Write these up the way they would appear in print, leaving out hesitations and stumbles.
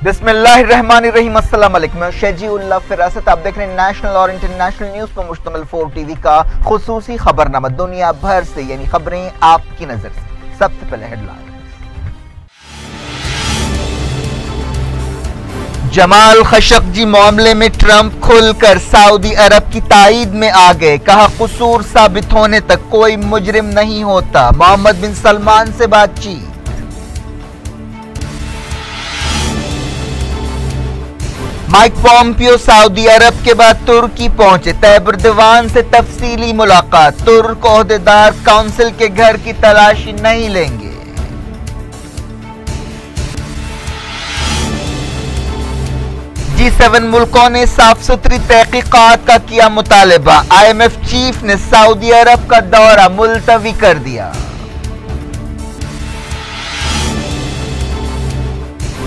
बिस्मिल्लाहिर्रहमानिर्रहीम। अस्सलाम वालेकुम। मैं शजीउल्लाह फिरासत, आप देख रहे हैं नेशनल और इंटरनेशनल न्यूज पर मुश्तमिल 4 टीवी का खुसूसी खबरनामा। दुनिया भर से यानी खबरें आपकी नजर से। सबसे पहले हेडलाइन। जमाल खशोगी मामले में ट्रंप खुलकर सऊदी अरब की ताईद में आ गए। कहा, कसूर साबित होने तक कोई मुजरिम नहीं होता। मोहम्मद बिन सलमान से बातचीत। माइक पॉम्पियो सऊदी अरब के बाद तुर्की पहुंचे। तैयब एर्दोगान से तफसीली मुलाकात। तुर्क ओहदेदार काउंसिल के घर की तलाशी नहीं लेंगे। G7 मुल्कों ने साफ सुथरी तहकीकात का किया मुतालबा। IMF चीफ ने सऊदी अरब का दौरा मुलतवी कर दिया।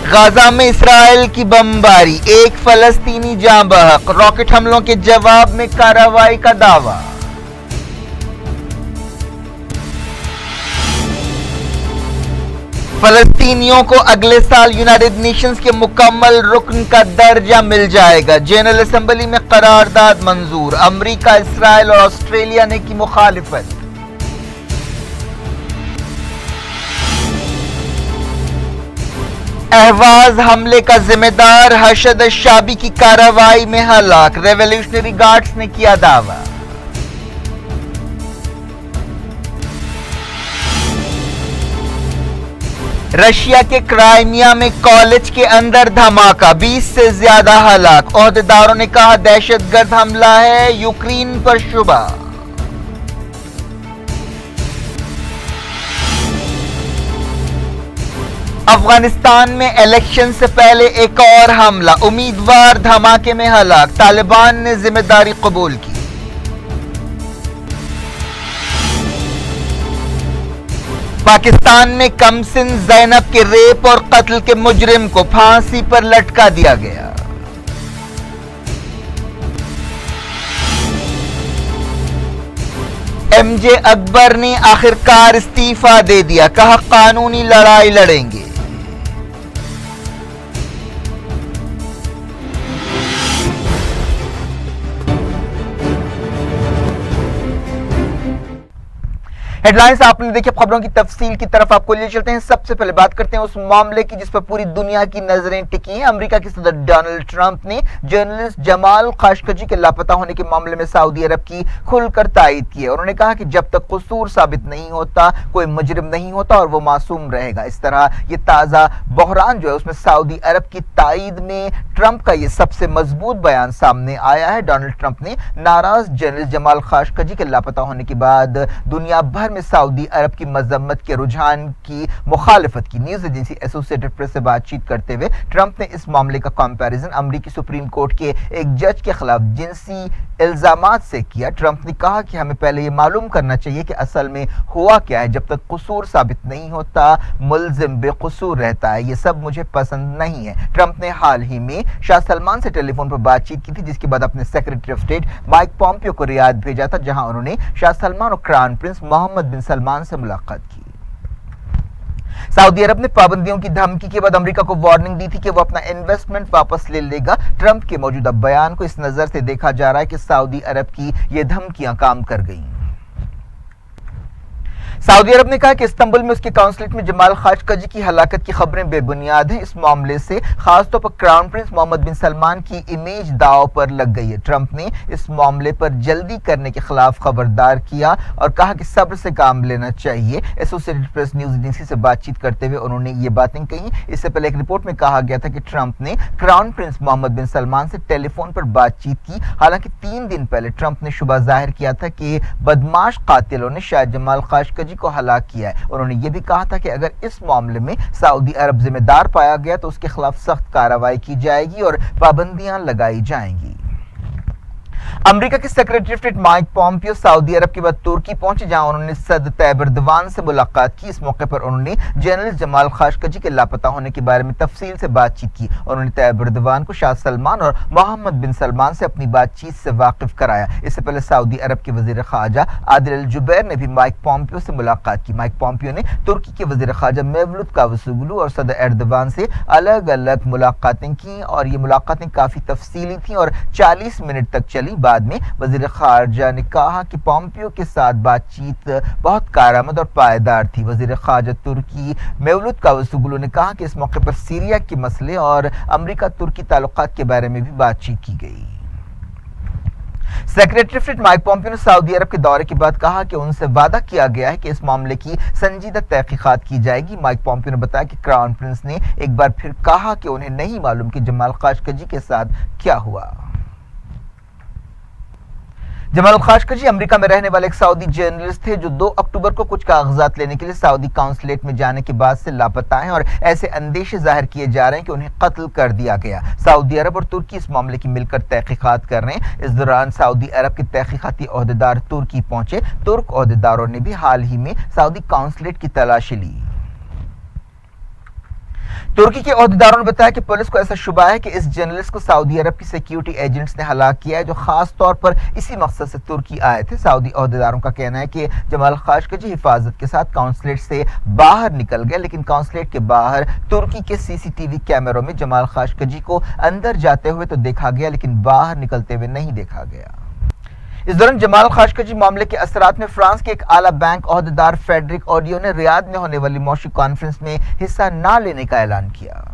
गाजा में इसराइल की बमबारी, एक फलस्तीनी जाँ बहक। रॉकेट हमलों के जवाब में कार्रवाई का दावा। फलस्तीनियों को अगले साल यूनाइटेड नेशंस के मुकम्मल रुकन का दर्जा मिल जाएगा। जनरल असेंबली में करारदाद मंजूर। अमेरिका, इसराइल और ऑस्ट्रेलिया ने की मुखालिफत। अहवाज हमले का जिम्मेदार हशद शाबी की कार्रवाई में हलाक। रेवोल्यूशनरी गार्ड्स ने किया दावा। रशिया के क्राइमिया में कॉलेज के अंदर धमाका, 20 से ज्यादा हलाक। ओहदेदारों ने कहा, दहशतगर्द हमला है, यूक्रेन पर शुबा। अफगानिस्तान में इलेक्शन से पहले एक और हमला, उम्मीदवार धमाके में हलाक। तालिबान ने जिम्मेदारी कबूल की। पाकिस्तान में कमसिन जैनब के रेप और कत्ल के मुजरिम को फांसी पर लटका दिया गया। MJ अकबर ने आखिरकार इस्तीफा दे दिया। कहा, कानूनी लड़ाई लड़ेंगे। हेडलाइंस आपने देखी। खबरों की तफसील की तरफ आपको ले चलते हैं। सबसे पहले बात करते हैं उस मामले की जिस पर पूरी दुनिया की नजरें टिकी हैं। अमेरिका के सदर डोनाल्ड ट्रंप ने जर्नलिस्ट जमाल खशोगी के लापता होने के मामले में सऊदी अरब की खुलकर तायद की है। उन्होंने कहा कि जब तक कसूर साबित नहीं होता कोई मुजरिम नहीं होता और वो मासूम रहेगा। इस तरह ये ताजा बहरान जो है उसमें सऊदी अरब की तायद में ट्रंप का ये सबसे मजबूत बयान सामने आया है। डोनाल्ड ट्रंप ने नाराज जर्नलिस्ट जमाल खशोगी के लापता होने के बाद दुनिया भर में सऊदी अरब की मजम्मत के रुझान की मुखालिफत की। न्यूज एजेंसी एसोसिएटेड प्रेस से बातचीत करते हुए ट्रंप ने इस मामले का कंपैरिजन अमेरिकी सुप्रीम कोर्ट के एक जज के खिलाफ जिनसी इल्जामात से किया। ट्रंप ने कहा कि हमें पहले ये मालूम करना चाहिए कि असल में हुआ क्या है। जब तक कसूर साबित नहीं होता मुल्जिम बेकसूर रहता है। ये सब मुझे पसंद नहीं है। ट्रंप ने हाल ही में शाह सलमान से टेलीफोन पर बातचीत की थी, जिसके बाद अपने secretary of state Mike Pompeo को रियाद भेजा था, जहां उन्होंने शाह सलमान और क्राउन प्रिंस मोहम्मद बिन सलमान से मुलाकात की। सऊदी अरब ने पाबंदियों की धमकी के बाद अमेरिका को वार्निंग दी थी कि वो अपना इन्वेस्टमेंट वापस ले लेगा। ट्रंप के मौजूदा बयान को इस नजर से देखा जा रहा है कि सऊदी अरब की ये धमकियां काम कर गई। सऊदी अरब ने कहा कि इस्तांबुल में उसके काउंसलेट में जमाल खशोगी की हलाकत की खबरें बेबुनियाद हैं। इस मामले से खासतौर पर क्राउन प्रिंस मोहम्मद बिन सलमान की इमेज दांव पर लग गई है। ट्रंप ने इस मामले पर जल्दी करने के खिलाफ खबरदार किया और कहा कि सब्र से काम लेना चाहिए। एसोसिएटेड प्रेस न्यूज एजेंसी से बातचीत करते हुए उन्होंने ये बातें कही। इससे पहले एक रिपोर्ट में कहा गया था कि ट्रंप ने क्राउन प्रिंस मोहम्मद बिन सलमान से टेलीफोन पर बातचीत की। हालांकि 3 दिन पहले ट्रंप ने शुबा जाहिर किया था कि बदमाश कातिलों ने शायद जमाल खशोगी को हलाक किया है। उन्होंने यह भी कहा था कि अगर इस मामले में सऊदी अरब जिम्मेदार पाया गया तो उसके खिलाफ सख्त कार्रवाई की जाएगी और पाबंदियां लगाई जाएंगी। अमेरिका के सेक्रेटरी स्टेट माइक पॉम्पियो सऊदी अरब के बाद तुर्की पहुंचे, जहां उन्होंने सदर तैयब एर्दोगान से मुलाकात की। इस मौके पर उन्होंने जर्नलिस्ट जमाल खाशोगी के लापता होने के बारे में तफसील से बातचीत की। उन्होंने तैयब एर्दोगान को शाह सलमान और मोहम्मद बिन सलमान से अपनी बातचीत से वाकिफ कराया। इससे पहले सऊदी अरब के वजीर खारजा आदिल अल जुबैर ने भी माइक पॉम्पियो से मुलाकात की। माइक पॉम्पियो ने तुर्की के वजीर खारजा मेवलुत कावुसोग्लू और सदर एर्दोगान से अलग अलग मुलाकातें की और ये मुलाकातें काफी तफसीली थी और 40 मिनट तक चली। बाद में वजीर खारजा ने कहा कि पॉम्पियो के साथ बातचीत बहुत कारआमद और पायदार थी। वजीर खारजा तुर्की मेवलुत कावुसोग्लू ने कहा कि इस मौके पर सीरिया के मसले और अमेरिका तुर्की ताल्लुकात के बारे में भी बातचीत की गई। सेक्रेटरी स्टेट माइक पॉम्पियो ने सऊदी अरब के दौरे के बाद कहा कि उनसे वादा किया गया है कि इस मामले की संजीदा तहकीकात की जाएगी। माइक पॉम्पियो ने बताया कि क्राउन प्रिंस ने एक बार फिर कहा कि उन्हें नहीं मालूम कि जमाल खाशोगी के साथ क्या हुआ। जमाल खाशोगी अमेरिका में रहने वाले एक सऊदी जर्नलिस्ट थे जो 2 अक्टूबर को कुछ कागजात लेने के लिए सऊदी काउंसलेट में जाने के बाद से लापता हैं और ऐसे अंदेशे जाहिर किए जा रहे हैं कि उन्हें कत्ल कर दिया गया। सऊदी अरब और तुर्की इस मामले की मिलकर तहकीकात कर रहे हैं। इस दौरान सऊदी अरब के तहकीकाती ओहदेदार तुर्की पहुंचे। तुर्क ओहदेदारों ने भी हाल ही में सऊदी काउंसलेट की तलाशी ली। तुर्की के ओहदेदारों ने बताया कि पुलिस को ऐसा शुबा है कि इस जर्नलिस्ट को सऊदी अरब की सिक्योरिटी एजेंट्स ने हलाक किया है, जो खास तौर पर इसी मकसद से तुर्की आए थे। सऊदी ओहदेदारों का कहना है कि जमाल खाशोगी हिफाजत के साथ काउंसलेट से बाहर निकल गए, लेकिन काउंसलेट के बाहर तुर्की के सीसीटीवी कैमरों में जमाल खाशोगी को अंदर जाते हुए तो देखा गया, लेकिन बाहर निकलते हुए नहीं देखा गया। इस दौरान जमाल खाशोगी मामले के असरात में फ्रांस के एक आला बैंक ओहदेदार फ्रेडरिक ओडियो ने रियाद में होने वाली मौशी कॉन्फ्रेंस में हिस्सा न लेने का ऐलान किया।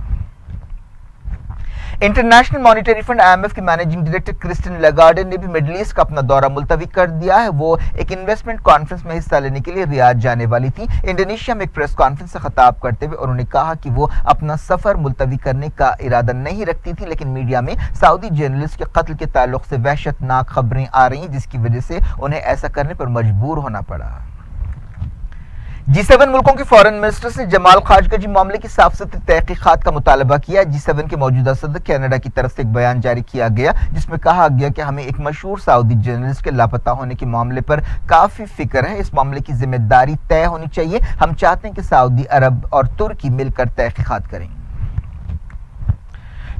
इंटरनेशनल मॉनिटरी फंड IMF की मैनेजिंग डायरेक्टर क्रिस्टिन लगार्डे ने भी मिडिल ईस्ट का अपना दौरा मुलतवी कर दिया है। वो एक इन्वेस्टमेंट कॉन्फ्रेंस में हिस्सा लेने के लिए रियाद जाने वाली थी। इंडोनेशिया में एक प्रेस कॉन्फ्रेंस से खिताब करते हुए उन्होंने कहा कि वो अपना सफर मुलतवी करने का इरादा नहीं रखती थी, लेकिन मीडिया में सऊदी जर्नलिस्ट के कत्ल के ताल्लुक से वहशतनाक खबरें आ रही हैं, जिसकी वजह से उन्हें ऐसा करने पर मजबूर होना पड़ा। G7 मुल्कों के फॉरेन मिनिस्टर्स ने जमाल खाशोगी मामले की साफ सुथरी तहकीकात का मुतालबा किया। G7 के मौजूदा सदर कनाडा की तरफ से एक बयान जारी किया गया, जिसमें कहा गया कि हमें एक मशहूर सऊदी जर्नलिस्ट के लापता होने के मामले पर काफी फिक्र है। इस मामले की जिम्मेदारी तय होनी चाहिए। हम चाहते हैं कि सऊदी अरब और तुर्की मिलकर तहकीकात करें।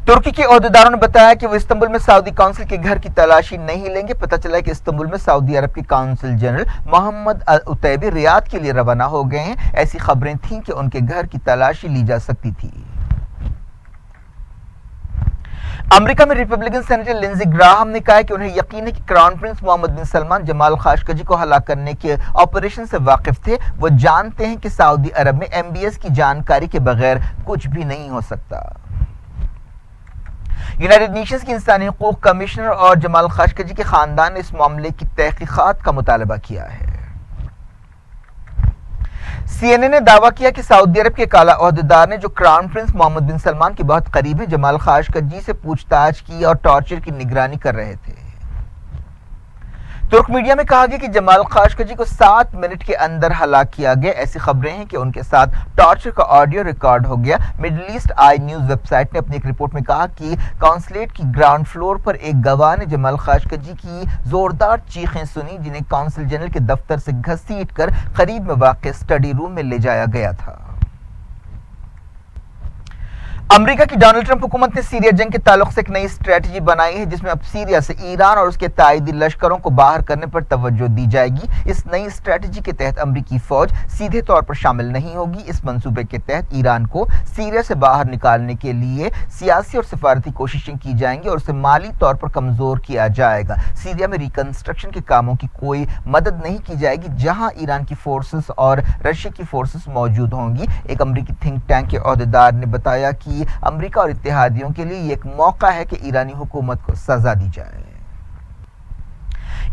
तुर्की के ओहदेदारों ने बताया कि वो इस्तांबुल में सऊदी काउंसिल के घर की तलाशी नहीं लेंगे। पता चला कि इस्तांबुल में सऊदी अरब के काउंसिल जनरल मोहम्मद अल उतैबी रियाद के लिए रवाना हो गए हैं। ऐसी खबरें थीं कि उनके घर की तलाशी ली जा सकती थी। अमेरिका में रिपब्लिकन सेनेटर लिंडसे ग्राहम ने कहा है कि उन्हें यकीन है कि क्राउन प्रिंस मोहम्मद बिन सलमान जमाल खाशोगी को हलाक करने के ऑपरेशन से वाकिफ थे। वो जानते हैं कि सऊदी अरब में MBS की जानकारी के बगैर कुछ भी नहीं हो सकता। यूनाइटेड नेशंस की इंसानी हकूक कमिश्नर और जमाल खाशोगी के खानदान ने इस मामले की तहकीकात का मुतालबा किया है। CNN ने दावा किया कि सऊदी अरब के एक आला ओहदेदार ने, जो क्राउन प्रिंस मोहम्मद बिन सलमान के बहुत करीब है, जमाल खाशोगी से पूछताछ की और टॉर्चर की निगरानी कर रहे थे। तुर्क मीडिया में कहा गया कि जमाल खाशोगी को 7 मिनट के अंदर हलाक किया गया। ऐसी खबरें हैं कि उनके साथ टॉर्चर का ऑडियो रिकॉर्ड हो गया। मिडिल ईस्ट आई न्यूज वेबसाइट ने अपनी एक रिपोर्ट में कहा कि काउंसलेट की ग्राउंड फ्लोर पर एक गवाह ने जमाल खाशोगी की जोरदार चीखें सुनी, जिन्हें काउंसिल जनरल के दफ्तर से घसीट कर करीब में वाक़ स्टडी रूम में ले जाया गया था। अमेरिका की डोनाल्ड ट्रंप हुकूमत ने सीरिया जंग के ताल्लुक से एक नई स्ट्रेटजी बनाई है, जिसमें अब सीरिया से ईरान और उसके ताइदी लश्करों को बाहर करने पर तवज्जो दी जाएगी। इस नई स्ट्रेटजी के तहत अमेरिकी फौज सीधे तौर पर शामिल नहीं होगी। इस मंसूबे के तहत ईरान को सीरिया से बाहर निकालने के लिए सियासी और सिफारती कोशिशें की जाएंगी और उसे माली तौर पर कमजोर किया जाएगा। सीरिया में रिकंस्ट्रक्शन के कामों की कोई मदद नहीं की जाएगी, जहां ईरान की फोर्सेस और रशिया की फोर्सेस मौजूद होंगी। एक अमेरिकी थिंक टैंक के ओहदेदार ने बताया कि अमेरिका और इत्तेहादियों के लिए एक मौका है कि ईरानी हुकूमत को सजा दी जाए।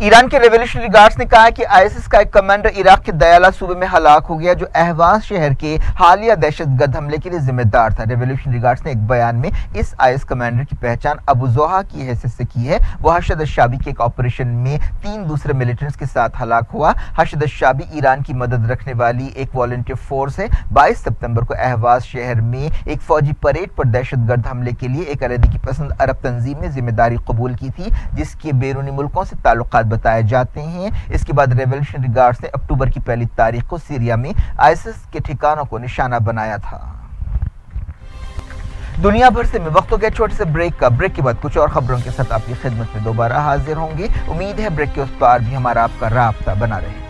ईरान के रेवोल्यूशनरी गार्ड्स ने कहा कि आईएसआईएस का एक कमांडर इराक के दयाला सूबे में हलाक हो गया, जो अहवाज शहर के हालिया दहशतगर्द हमले के लिए जिम्मेदार था। रेवोल्यूशनरी गार्ड्स ने एक बयान में इस आईएसआईएस कमांडर की पहचान अबू जोहा की हैसियत से की है। वो हशद अश-शाबी के एक ऑपरेशन में 3 दूसरे मिलिटेंट्स के साथ हलाक हुआ। हशद अश-शाबी ईरान की मदद रखने वाली एक वॉलंटियर फोर्स है। 22 सितंबर को अहवाज शहर में एक फौजी परेड पर दहशतगर्द हमले के लिए एक अलैदगी पसंद अरब तंजीम ने जिम्मेदारी कबूल की थी, जिसके बैरूनी मुल्कों से ताल्लुकात बताए जाते हैं। इसके बाद रेवोल्यूशनरी गार्ड्स ने अक्टूबर की पहली तारीख को सीरिया में आईएसआईएस के ठिकानों को निशाना बनाया था। दुनिया भर से मैं वक्त हो गया छोटे से ब्रेक का। ब्रेक के बाद कुछ और खबरों के साथ आपकी खिदमत में दोबारा हाजिर होंगे। उम्मीद है ब्रेक के उस पार भी हमारा आपका राब्ता बना रहेगा।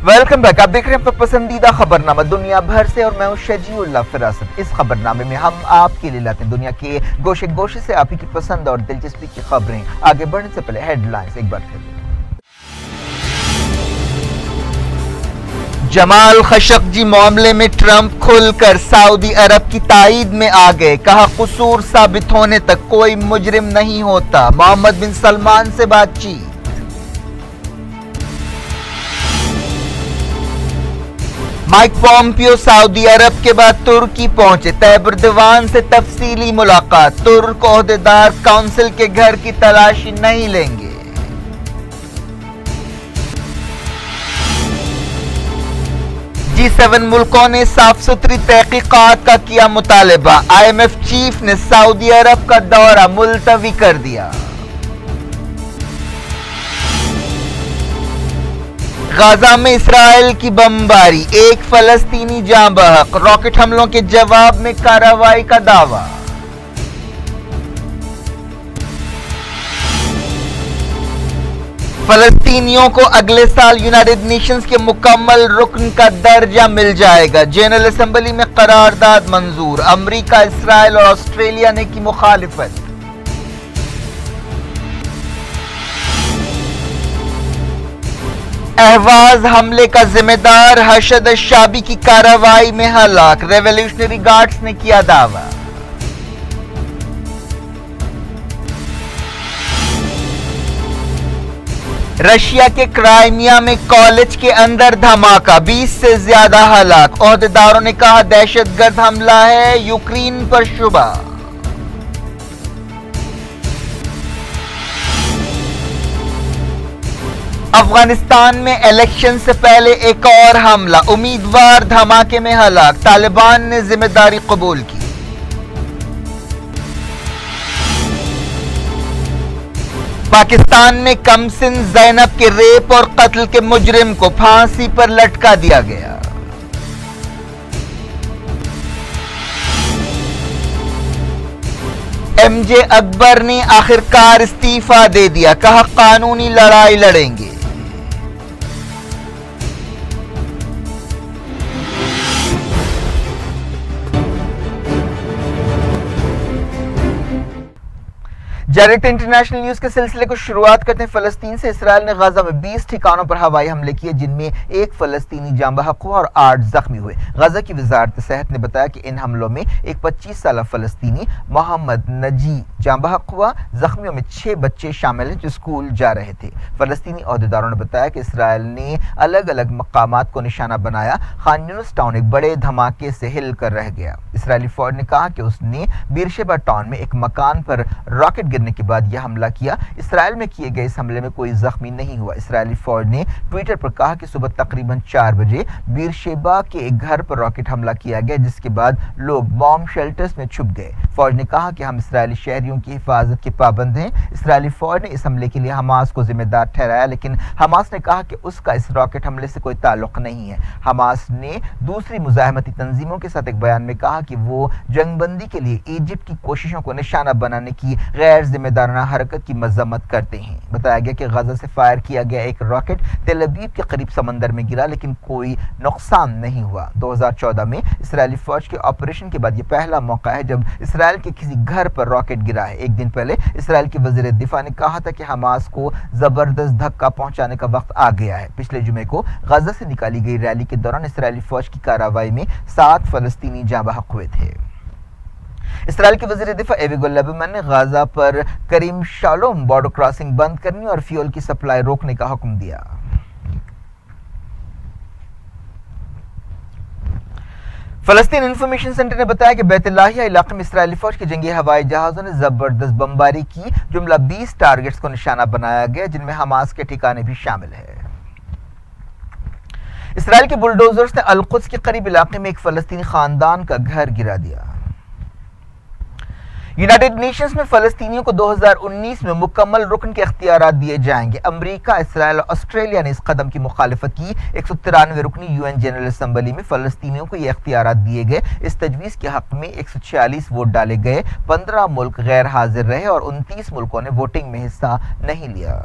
Welcome back. आप देख रहे हैं अपना पसंदीदा खबरनामा दुनिया भर से और मैं हूं शजीउल्लाह फिरासत। इस खबरनामे में हम आपके लिए लाते हैं दुनिया के गोशे गोशे से आप ही की पसंद और दिलचस्पी की खबरें। आगे बढ़ने से पहले हेडलाइंस एक बार फिर। जमाल खशोगी मामले में ट्रंप खुलकर सऊदी अरब की ताईद में आ गए। कहा कसूर साबित होने तक कोई मुजरिम नहीं होता। मोहम्मद बिन सलमान से बातचीत। माइक पॉम्पियो सऊदी अरब के बाद तुर्की पहुंचे। तैब एर्दोगान से तफसीली मुलाकात। तुर्क ओहदेदार काउंसिल के घर की तलाशी नहीं लेंगे। G7 मुल्कों ने साफ सुथरी तहकीकात का किया मुतालबा। IMF चीफ ने सऊदी अरब का दौरा मुलतवी कर दिया। गाजा में इसराइल की बमबारी। एक फलस्तीनी जाँ बहक। रॉकेट हमलों के जवाब में कार्रवाई का दावा। फलस्तीनियों को अगले साल यूनाइटेड नेशंस के मुकम्मल रुकन का दर्जा मिल जाएगा। जनरल असेंबली में करारदाद मंजूर। अमेरिका, इसराइल और ऑस्ट्रेलिया ने की मुखालिफत। अहवाज हमले का जिम्मेदार हशद अश-शाबी की कार्रवाई में हलाक। रेवोल्यूशनरी गार्ड्स ने किया दावा। रशिया के क्राइमिया में कॉलेज के अंदर धमाका। 20 से ज्यादा हलाक। ओहदेदारों ने कहा दहशतगर्द हमला है, यूक्रेन पर शुबा। अफगानिस्तान में इलेक्शन से पहले एक और हमला। उम्मीदवार धमाके में हलाक। तालिबान ने जिम्मेदारी कबूल की। पाकिस्तान में कमसिन ज़ैनब के रेप और कत्ल के मुजरिम को फांसी पर लटका दिया गया। MJ अकबर ने आखिरकार इस्तीफा दे दिया। कहा कानूनी लड़ाई लड़ेंगे। डायरेक्ट इंटरनेशनल न्यूज के सिलसिले को शुरुआत करते हैं फलस्तीन से। इसराइल ने गाजा में 20 ठिकानों पर हवाई हमले किए, जिनमें एक फलस्तीनी जाँ बहक हुआ और 8 जख्मी हुए। गाजा की वजारत सेहत ने बताया कि इन हमलों में एक 25 साल फलस्तीनी मोहम्मद नजी जाँ बहक हुआ। जख्मियों में 6 बच्चे शामिल हैं जो स्कूल जा रहे थे। फलस्तीनी ओहदेदारों ने बताया कि इसराइल ने अलग अलग मकामात को निशाना बनाया। खान यूनिस टाउन एक बड़े धमाके से हिल कर रह गया। इसराइली फौज ने कहा कि उसने बीरशेबा टाउन में एक मकान पर रॉकेट गिरने के बाद यह हमला किया। इसराइल में किए गए इस हमले में कोई जख्मी नहीं हुआ। इसराइली फौज ने ट्विटर पर कहा कि सुबह तकरीबन 4 बजे बीरशेबा के एक घर पर रॉकेट हमला किया गया, जिसके बाद लोग बॉम्ब शेल्टर्स में छुप गए। फौज ने कहा कि हम इसराइली शहरियों की हिफाजत के पाबंद हैं। इसराइली फौज ने इस हमले के लिए हमास को जिम्मेदार ठहराया, लेकिन हमास ने कहा कि उसका इस रॉकेट हमले से कोई ताल्लुक नहीं है। हमास ने दूसरी मुजाहिमती तंजीमों के साथ एक बयान में कहा कि वो जंगबंदी के लिए इजिप्ट की कोशिशों को निशाना बनाने की गैर जिम्मेदाराना हरकत की मजम्मत करते हैं। बताया गया कि गजा से फायर किया गया एक रॉकेट तेल अवीव के करीब समंदर में गिरा, लेकिन कोई नुकसान नहीं हुआ। 2014 में इसराइली फौज के ऑपरेशन के बाद यह पहला मौका है जब इसराइल के किसी घर पर रॉकेट गिरा है। एक दिन पहले इसराइल के वजीर दिफा ने कहा था कि हमास को जबरदस्त धक्का पहुंचाने का वक्त आ गया है। पिछले जुमे को गजा से निकाली गई रैली के दौरान इसराइली फौज की कार्रवाई में 7 फलस्तीनी जाँ बहक हुए थे। इसराइल के वज़ीर दिफा एविगो लिबरमैन ने गाजा पर करीम शालोम बॉर्डर क्रॉसिंग बंद करने और फ्यूल की सप्लाई रोकने का हुक्म दिया। फलस्तीन इंफॉर्मेशन सेंटर ने बताया कि बैतुल्लाहिया इलाके में इसराइली फौज के जंगी हवाई जहाजों ने जबरदस्त बमबारी की। जुमला 20 टारगेट्स को निशाना बनाया गया, जिनमें हमास के ठिकाने भी शामिल है। इसराइल के बुलडोजर्स ने अल-कुद्स के करीब इलाके में एक फलस्तीनी खानदान का घर गिरा दिया। यूनाइटेड नेशंस में फलस्तीनियों को 2019 में मुकम्मल रुकन के इख्तियारात दिए जाएंगे। अमेरिका, इसराइल और ऑस्ट्रेलिया ने इस कदम की मुखालिफत की। 193 रुकनी यूएन जनरल असेंबली में फलस्तीनियों को ये इख्तियारात दिए गए। इस तजवीज़ के हक में 146 वोट डाले गए। 15 मुल्क गैर हाजिर रहे और 29 मुल्कों ने वोटिंग में हिस्सा नहीं लिया।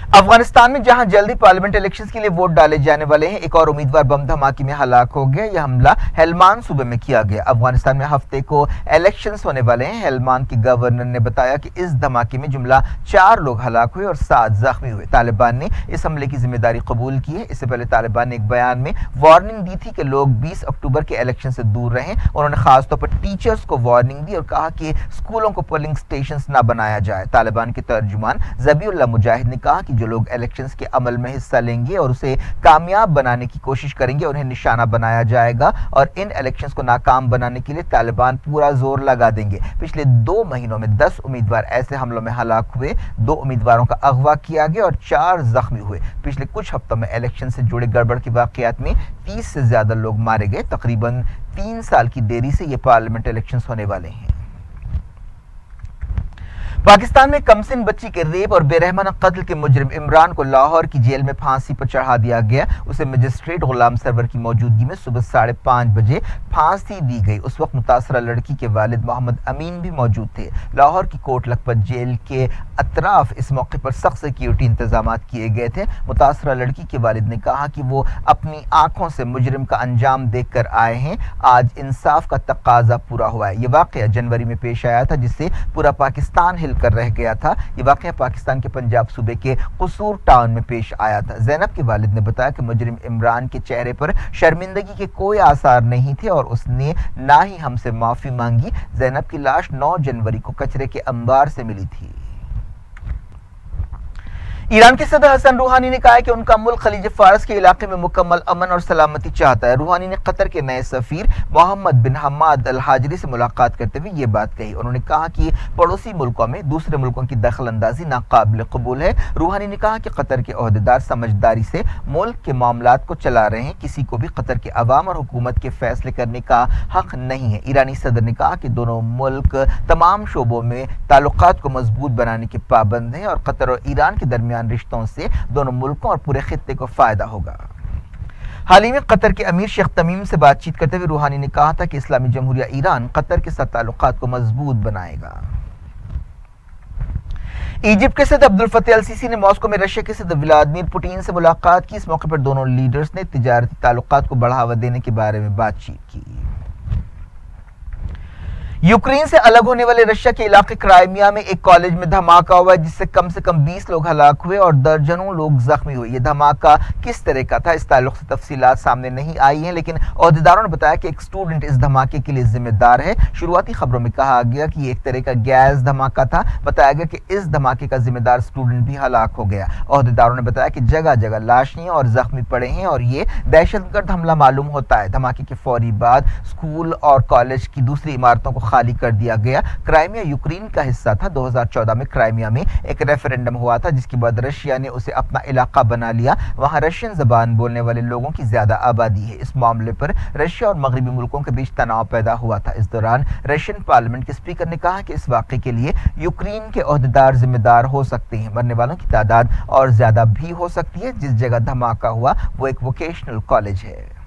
अफगानिस्तान में जहां जल्दी पार्लियामेंट इलेक्शंस के लिए वोट डाले जाने वाले हैं, एक और उम्मीदवार बम धमाके में हलाक हो गया। यह हमला हेलमान सूबे में किया गया। अफगानिस्तान में हफ्ते को इलेक्शंस होने वाले हैं। हेलमान के गवर्नर ने बताया कि इस धमाके में जुमला 4 लोग हलाक हुए और 7 जख्मी हुए। तालिबान ने इस हमले की जिम्मेदारी कबूल की है। इससे पहले तालिबान ने एक बयान में वार्निंग दी थी कि लोग 20 अक्टूबर के इलेक्शन से दूर रहें। उन्होंने खासतौर पर टीचर्स को वार्निंग दी और कहा कि स्कूलों को पोलिंग स्टेशन न बनाया जाए। तालिबान के तर्जुमान ज़बीउल्लाह मुजाहिद ने कहा कि जो लोग इलेक्शंस के अमल में हिस्सा लेंगे और उसे कामयाब बनाने की कोशिश करेंगे, उन्हें निशाना बनाया जाएगा और इन इलेक्शंस को नाकाम बनाने के लिए तालिबान पूरा जोर लगा देंगे। पिछले 2 महीनों में 10 उम्मीदवार ऐसे हमलों में हलाक हुए। 2 उम्मीदवारों का अगवा किया गया और 4 जख्मी हुए। पिछले कुछ हफ्तों में इलेक्शन से जुड़े गड़बड़ के वाकयात में 30 से ज्यादा लोग मारे गए। तकरीबन 3 साल की देरी से ये पार्लियामेंट इलेक्शंस होने वाले हैं। पाकिस्तान में कमसिन बच्ची के रेप और बेरहमाना कत्ल के मुजरिम इमरान को लाहौर की जेल में फांसी पर चढ़ा दिया गया। उसे मजिस्ट्रेट गुलाम सरवर की मौजूदगी में सुबह 5:30 बजे फांसी दी गई। उस वक्त मुतासरा लड़की के वालिद मोहम्मद अमीन भी मौजूद थे। लाहौर की कोट लखपत जेल के अतराफ इस मौके पर सख्त सिक्योरिटी इंतजाम किए गए थे। मुतासरा लड़की के वालिद ने कहा कि वो अपनी आंखों से मुजरिम का अंजाम देख कर आए हैं। आज इंसाफ का तकाजा पूरा हुआ है। ये वाकया जनवरी में पेश आया था, जिससे पूरा पाकिस्तान कर रह गया था। ये वाकया पाकिस्तान के पंजाब सूबे के कसूर टाउन में पेश आया था। ज़ैनब के वालिद ने बताया कि मुजरिम इमरान के चेहरे पर शर्मिंदगी के कोई आसार नहीं थे और उसने ना ही हमसे माफी मांगी। ज़ैनब की लाश 9 जनवरी को कचरे के अंबार से मिली थी। ईरान के सदर हसन रूहानी ने कहा है कि उनका मुल्क खलीज फारस के इलाके में मुकम्मल अमन और सलामती चाहता है। रूहानी ने कतर के नए सफीर मोहम्मद बिन हमाद अल हाजरी से मुलाकात करते हुए ये बात कही। उन्होंने कहा कि पड़ोसी मुल्कों में दूसरे मुल्कों की दखल अंदाजी नाकाबिल कबूल है। रूहानी ने कहा कि कतर के ओहदेदार समझदारी से मुल्क के मामलात को चला रहे हैं। किसी को भी कतर के अवाम और हुकूमत के फैसले करने का हक नहीं है। ईरानी सदर ने कहा कि दोनों मुल्क तमाम शोबों में ताल्लुकात को मजबूत बनाने के पाबंद हैं और कतर और ईरान के दरमियान रिश्तों से दोनों मुल्कों और पूरे खित्ते को फायदा होगा। हाल ही में कतर के अमीर शेख तमीम से बातचीत करते हुए रूहानी ने कहा था कि इस्लामी जमहूरिया ईरान कतर के साथ ताल्लुकात को मजबूत बनाएगा। इजिप्ट के सदर अब्दुल फतेह अल सीसी ने मॉस्को में रशिया के सदर व्लादिमीर पुतिन से मुलाकात की। इस मौके पर दोनों लीडर्स ने तिजारती ताल्लुकात को बढ़ावा देने के बारे में बातचीत की। यूक्रेन से अलग होने वाले रशिया के इलाके क्राइमिया में एक कॉलेज में धमाका हुआ है, जिससे कम से कम 20 लोग हलाक हुए और दर्जनों लोग जख्मी हुए। यह धमाका किस तरह का था, इस ताल्लुक से तफसीलात सामने नहीं आई हैं, लेकिन ओहदेदारों ने बताया कि एक स्टूडेंट इस धमाके के लिए जिम्मेदार है। शुरुआती खबरों में कहा गया कि यह एक तरह का गैस धमाका था। बताया गया कि इस धमाके का जिम्मेदार स्टूडेंट भी हलाक हो गया। ओहदेदारों ने बताया कि जगह जगह लाशें और जख्मी पड़े हैं और ये दहशतगर्द हमला मालूम होता है। धमाके के फौरी बाद स्कूल और कॉलेज की दूसरी इमारतों को खाली कर दिया गया। क्राइमिया यूक्रेन का हिस्सा था। 2014 में क्राइमिया में एक रेफरेंडम हुआ था, जिसके बाद रशिया ने उसे अपना इलाका बना लिया। वहां रशियन जबान बोलने वाले लोगों की ज्यादा आबादी है। इस मामले पर रशिया और मगरबी मुल्कों के बीच तनाव पैदा हुआ था। इस दौरान रशियन पार्लियामेंट के स्पीकर ने कहा कि इस वाकये के लिए यूक्रेन के ओहदेदार जिम्मेदार हो सकते हैं। मरने वालों की तादाद और ज्यादा भी हो सकती है। जिस जगह धमाका हुआ वो एक वोकेशनल कॉलेज है।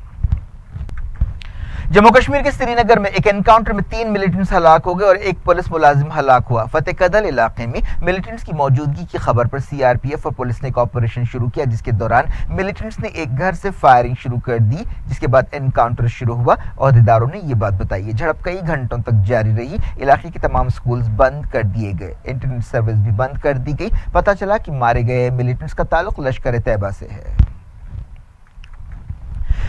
जम्मू कश्मीर के श्रीनगर में एक एनकाउंटर में 3 मिलिटेंट्स हलाक हो गए और एक पुलिस मुलाजिम हलाक हुआ। फतेह कदल इलाके में मिलिटेंट्स की मौजूदगी की खबर पर सीआरपीएफ और पुलिस ने एक ऑपरेशन शुरू किया, जिसके दौरान मिलिटेंट्स ने एक घर से फायरिंग शुरू कर दी, जिसके बाद एनकाउंटर शुरू हुआ। ओहदेदारों ने यह बात बताई। झड़प कई घंटों तक जारी रही। इलाके के तमाम स्कूल्स बंद कर दिए गए, इंटरनेट सर्विस भी बंद कर दी गई। पता चला कि मारे गए मिलिटेंट्स का ताल्लुक लश्कर तैयबा से है।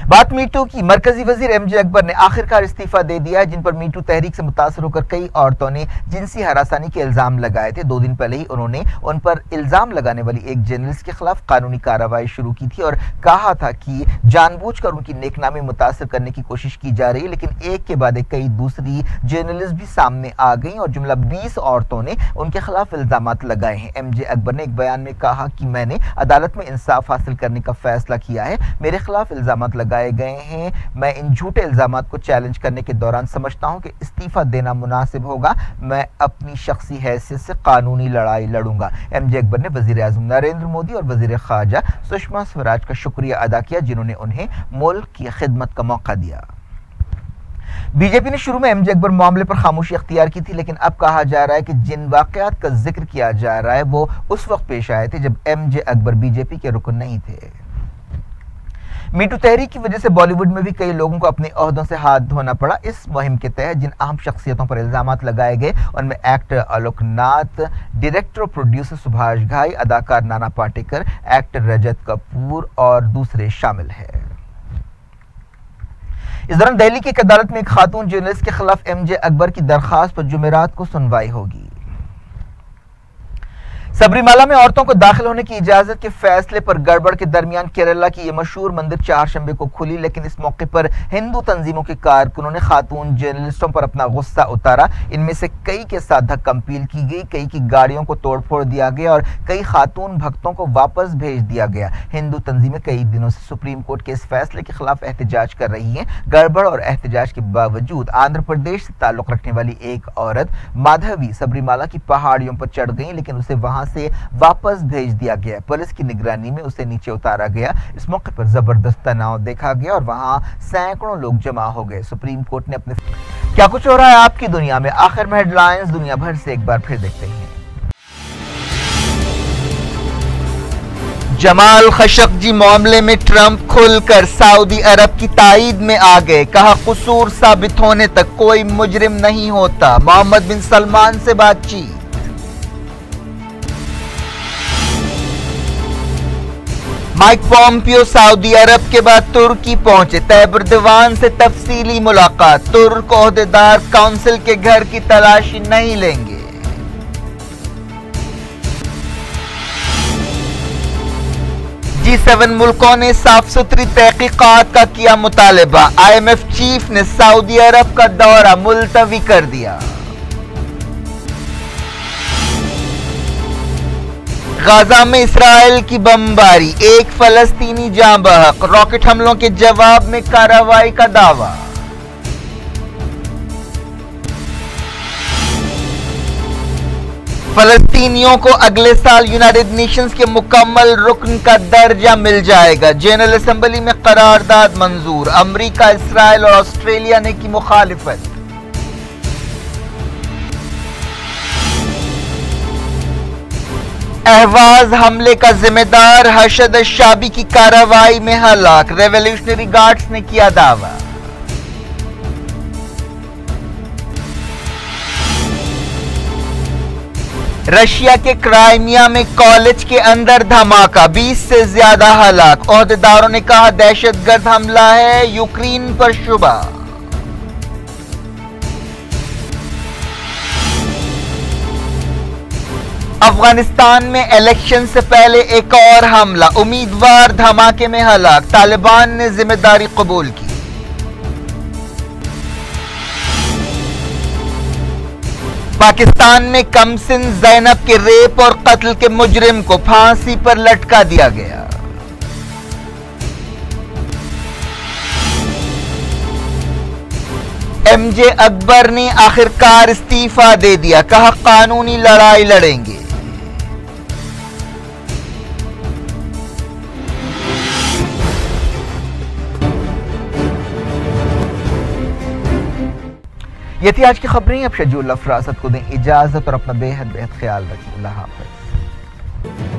बात मीटू की। मरकजी वजीर एमजे अकबर ने आखिरकार इस्तीफा दे दिया, जिन पर मीटू तहरीक से मुतासर होकर कई औरतों ने जिनसी हरासानी के इल्जाम लगाए थे। 2 दिन पहले ही उन्होंने उन पर इल्जाम लगाने वाली एक जर्नलिस्ट के खिलाफ कानूनी कार्रवाई शुरू की थी और कहा था कि जानबूझकर उनकी नेकनामी मुतासर करने की कोशिश की जा रही है। लेकिन एक के बाद एक कई दूसरी जर्नलिस्ट भी सामने आ गई और जुमला 20 औरतों ने उनके खिलाफ इल्जाम लगाए हैं। एमजे अकबर ने एक बयान में कहा कि मैंने अदालत में इंसाफ हासिल करने का फैसला किया है। मेरे खिलाफ इल्जाम लगाए गए हैं। मैं इन झूठे इल्जामात को चैलेंज करने के दौरान समझता हूं कि इस्तीफा देना मुनासिब होगा। मैं अपनी शख्सी हैसियत से कानूनी लड़ाई लड़ूंगा। एमजे अकबर ने वज़ीर-ए-आज़म नरेंद्र मोदी और वज़ीर ख़ारजा सुषमा स्वराज का शुक्रिया अदा किया, जिन्होंने उन्हें मुल्क की खिदमत का मौका दिया। बीजेपी ने शुरू में एमजे अकबर मामले पर खामोशी अख्तियार की थी, लेकिन अब कहा जा रहा है कि जिन वाकयात का जिक्र किया जा रहा है वो उस वक्त पेश आए थे जब एमजे अकबर बीजेपी के रुकन नहीं थे। मीटू तहरीक की वजह से बॉलीवुड में भी कई लोगों को अपने ओहदों से हाथ धोना पड़ा। इस मुहिम के तहत जिन अहम शख्सियतों पर इल्जामात लगाए गए उनमें एक्टर आलोक नाथ, डायरेक्टर और प्रोड्यूसर सुभाष घाई, अदाकार नाना पाटेकर, एक्टर रजत कपूर और दूसरे शामिल हैं। इस दौरान दिल्ली की एक अदालत में एक खातून जर्नलिस्ट के खिलाफ एमजे अकबर की दरखास्त पर जुमेरात को सुनवाई होगी। सबरीमाला में औरतों को दाखिल होने की इजाजत के फैसले पर गड़बड़ के दरमियान केरला की यह मशहूर मंदिर 4 शंबे को खुली, लेकिन इस मौके पर हिंदू तंजीमों के कारकुनों ने खातून जर्नलिस्टों पर अपना गुस्सा उतारा। इनमें से कई के साथ धक्का कंपील की गई, कई की गाड़ियों को तोड़फोड़ दिया गया और कई खातून भक्तों को वापस भेज दिया गया। हिंदू तंजीमें कई दिनों से सुप्रीम कोर्ट के इस फैसले के खिलाफ एहतजाज कर रही हैं। गड़बड़ और एहतजाज के बावजूद आंध्र प्रदेश से ताल्लुक रखने वाली एक औरत माधवी सबरीमाला की पहाड़ियों पर चढ़ गई, लेकिन उसे वहां से वापस भेज दिया गया। पुलिस की निगरानी में उसे नीचे उतारा गया। इस मौके पर जबरदस्त तनाव देखा गया और वहां सैकड़ों लोग जमा हो गए। सुप्रीम कोर्ट ने अपने क्या कुछ हो रहा है आपकी दुनिया में, आखिर में हेडलाइंस दुनिया भर से एक बार फिर देखते हैं। जमाल खशोगी मामले में ट्रंप खुलकर सऊदी अरब की ताईद में आ गए। कहा कसूर साबित होने तक कोई मुजरिम नहीं होता। मोहम्मद बिन सलमान से बातचीत। माइक पॉम्पियो सऊदी अरब के बाद तुर्की पहुंचे। तैयब एर्दोगान से तफसीली मुलाकात। तुर्क ओहदेदार काउंसिल के घर की तलाशी नहीं लेंगे। G7 मुल्कों ने साफ सुथरी तहकीकात का किया मुतालबा। IMF चीफ ने सऊदी अरब का दौरा मुलतवी कर दिया। गाजा में इसराइल की बमबारी, एक फलस्तीनी जाँ बहक। रॉकेट हमलों के जवाब में कार्रवाई का दावा। फलस्तीनियों को अगले साल यूनाइटेड नेशंस के मुकम्मल रुकन का दर्जा मिल जाएगा। जनरल असेंबली में करारदाद मंजूर। अमेरिका, इसराइल और ऑस्ट्रेलिया ने की मुखालिफत। अहवाज हमले का जिम्मेदार हशद शाबी की कार्रवाई में हलाक। रेवोल्यूशनरी गार्ड्स ने किया दावा। रशिया के क्राइमिया में कॉलेज के अंदर धमाका, 20 से ज्यादा हलाक। ओहदेदारों ने कहा दहशतगर्द हमला है, यूक्रेन पर शुबा। अफगानिस्तान में इलेक्शन से पहले एक और हमला, उम्मीदवार धमाके में हलाक। तालिबान ने जिम्मेदारी कबूल की। पाकिस्तान में कमसिन जैनब के रेप और कत्ल के मुजरिम को फांसी पर लटका दिया गया। एमजे अकबर ने आखिरकार इस्तीफा दे दिया। कहा कानूनी लड़ाई लड़ेंगे। ये थी आज की खबरें। अब शजीउल्लाह फरासत को दें इजाजत और अपना बेहद बेहद ख्याल रखें। अल्लाह हाफ़िज़।